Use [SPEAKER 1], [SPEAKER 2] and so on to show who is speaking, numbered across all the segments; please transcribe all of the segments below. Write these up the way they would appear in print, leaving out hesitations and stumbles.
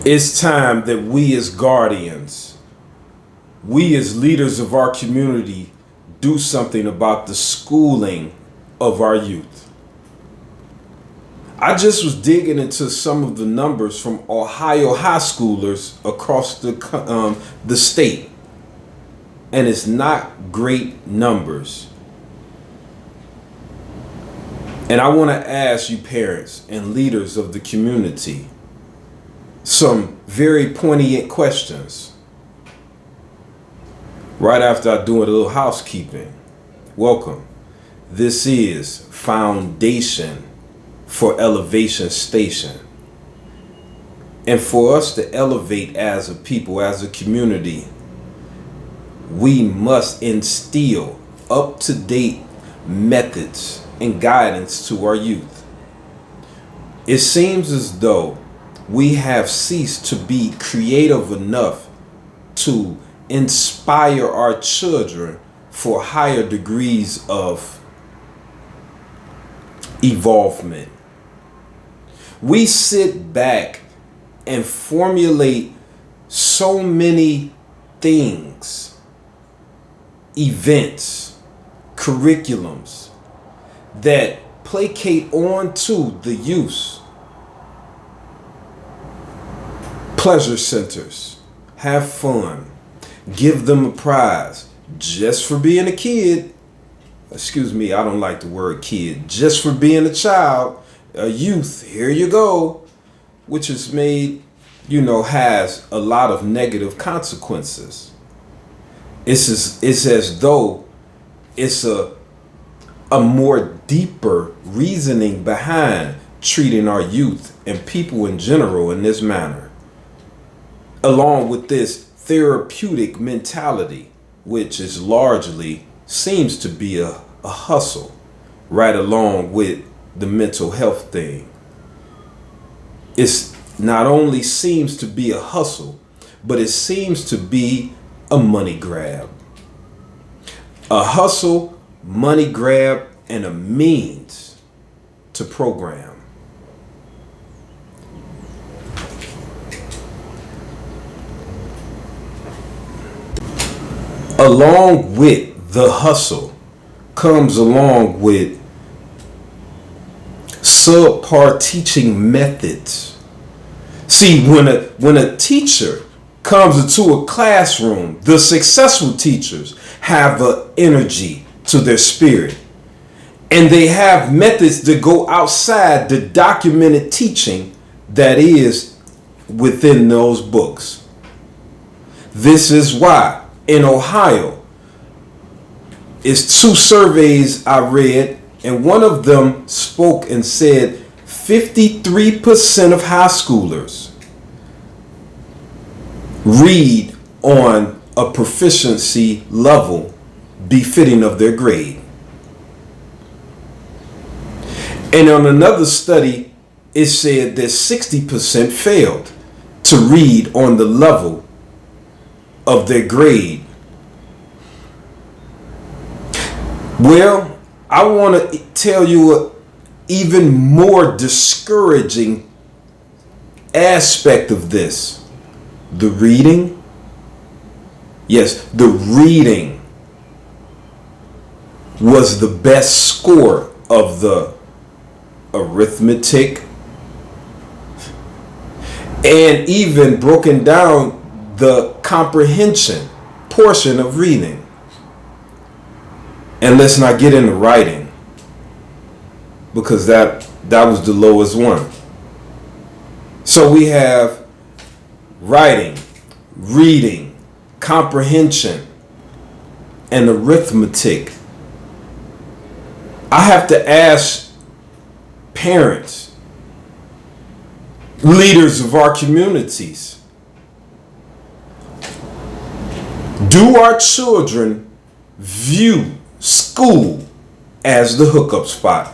[SPEAKER 1] It's time that we as guardians, we as leaders of our community, do something about the schooling of our youth. I just was digging into some of the numbers from Ohio high schoolers across the state, and it's not great numbers. And I want to ask you parents and leaders of the community some very poignant questions. Right after I do a little housekeeping. Welcome. This is Foundation for Elevation Station. And for us to elevate as a people, as a community, we must instill up-to-date methods and guidance to our youth. It seems as though we have ceased to be creative enough to inspire our children for higher degrees of evolvement. We sit back and formulate so many things, events, curriculums that placate on to the youth. Pleasure centers, have fun, give them a prize just for being a kid. Excuse me, I don't like the word kid. Just for being a child, a youth, here you go, which is made, has a lot of negative consequences. It's as though it's a more deeper reasoning behind treating our youth and people in general in this manner. Along with this therapeutic mentality, which is largely seems to be a hustle, right along with the mental health thing. It's not only seems to be a hustle, but it seems to be a money grab. A hustle, money grab, and a means to program. Along with the hustle comes along with subpar teaching methods. See, when a teacher comes into a classroom, the successful teachers have an energy to their spirit. And they have methods that go outside the documented teaching that is within those books. This is why in Ohio, it's 2 surveys I read, and one of them spoke and said 53% of high schoolers read on a proficiency level befitting of their grade. And on another study, it said that 60% failed to read on the level of their grade. Well, I want to tell you an even more discouraging aspect of this. The reading. Yes, the reading was the best score of the arithmetic, and even broken down the comprehension portion of reading. And let's not get into writing, because that was the lowest one. So we have writing, reading, comprehension, and arithmetic. I have to ask parents, leaders of our communities, do our children view school as the hookup spot?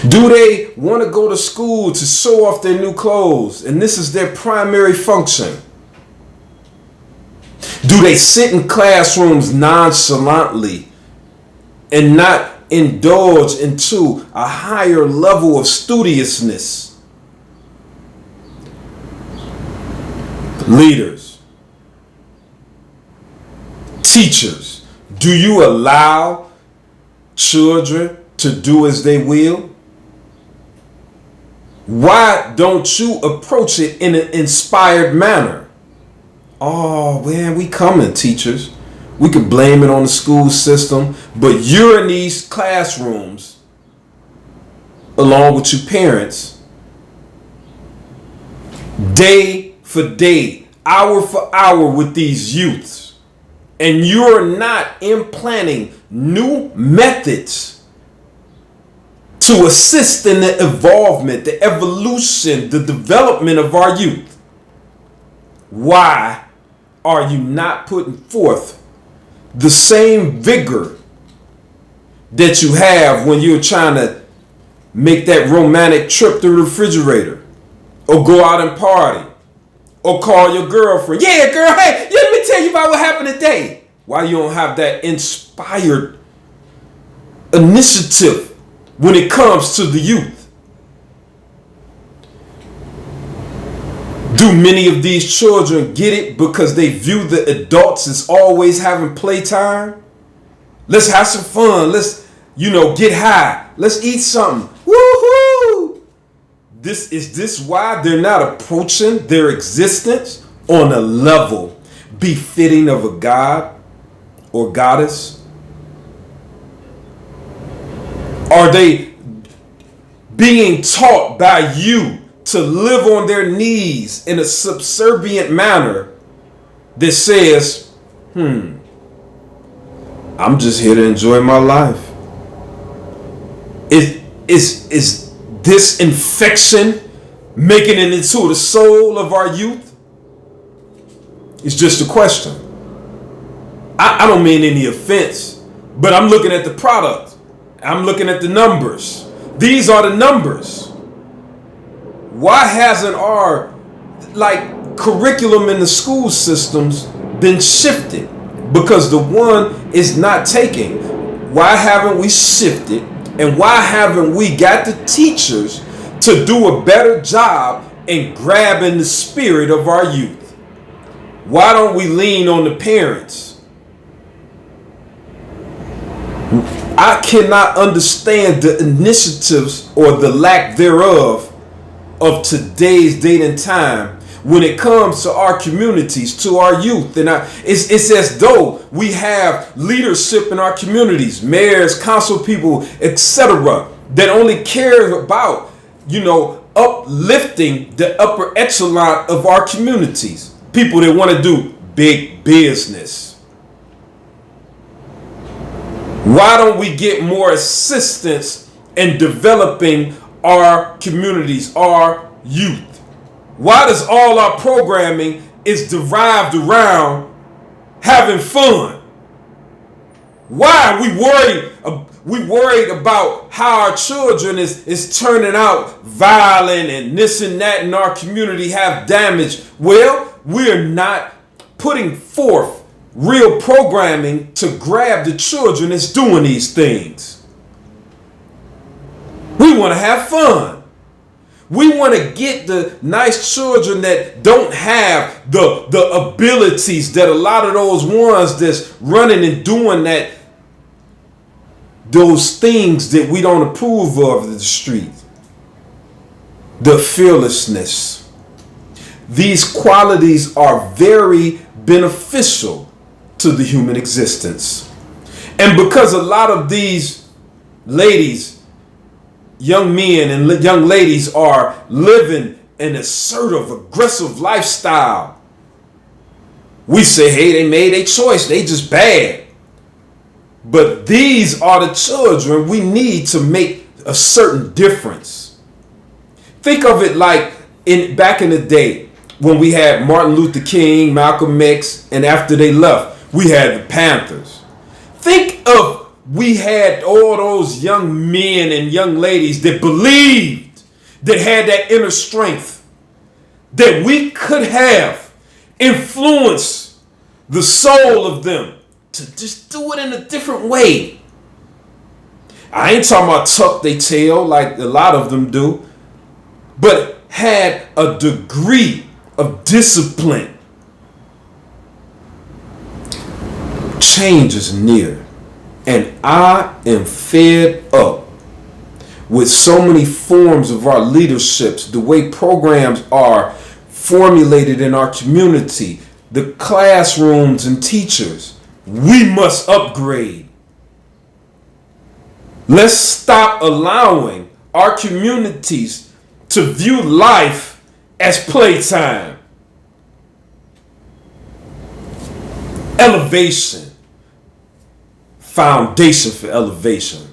[SPEAKER 1] Do they want to go to school to show off their new clothes and this is their primary function? Do they sit in classrooms nonchalantly and not indulge into a higher level of studiousness Leaders, teachers, do you allow children to do as they will? Why don't you approach it in an inspired manner? Oh, man, we coming, teachers. We could blame it on the school system, but you're in these classrooms along with your parents, day for day, hour for hour with these youths, and you're not implanting new methods to assist in the evolvement, the evolution, the development of our youth. Why are you not putting forth the same vigor that you have when you're trying to make that romantic trip through the refrigerator, or go out and party, or call your girlfriend? Yeah, girl, hey, let me tell you about what happened today. Why you don't have that inspired initiative when it comes to the youth? Do many of these children get it because they view the adults as always having playtime? Let's have some fun. Let's, get high. Let's eat something. Woohoo! Is this why they're not approaching their existence on a level befitting of a god or goddess? Are they being taught by you to live on their knees in a subservient manner that says, I'm just here to enjoy my life? Is this infection making it into the soul of our youth? It's just a question. I don't mean any offense, but I'm looking at the product. I'm looking at the numbers. These are the numbers. Why hasn't our curriculum in the school systems been shifted? Because the one is not taking. Why haven't we shifted? And why haven't we got the teachers to do a better job in grabbing the spirit of our youth? Why don't we lean on the parents? I cannot understand the initiatives or the lack thereof of today's date and time when it comes to our communities, to our youth. And it's as though we have leadership in our communities, mayors, council people, etc., that only care about, uplifting the upper echelon of our communities. People that want to do big business. Why don't we get more assistance in developing our communities, our youth? Why does all our programming is derived around having fun? Why are we worried about how our children is turning out violent and this and that in our community have damage? Well, we're not putting forth real programming to grab the children that's doing these things. We want to have fun. We want to get the nice children that don't have the abilities that a lot of those ones that's running and doing those things that we don't approve of in the street. The fearlessness. These qualities are very beneficial to the human existence. And because a lot of these ladies, young men and young ladies, are living an assertive, aggressive lifestyle, we say, hey, they made a choice, they just bad. But these are the children we need to make a certain difference. Think of it like back in the day when we had Martin Luther King, Malcolm X, and after they left, we had the Panthers. Think of we had all those young men and young ladies that believed, that had that inner strength, that we could have influenced the soul of them to just do it in a different way. I ain't talking about tuck their tail like a lot of them do, but had a degree of discipline Change is near, and I am fed up with so many forms of our leaderships, the way programs are formulated in our community, the classrooms and teachers. We must upgrade. Let's stop allowing our communities to view life as playtime. Elevation. Foundation for elevation.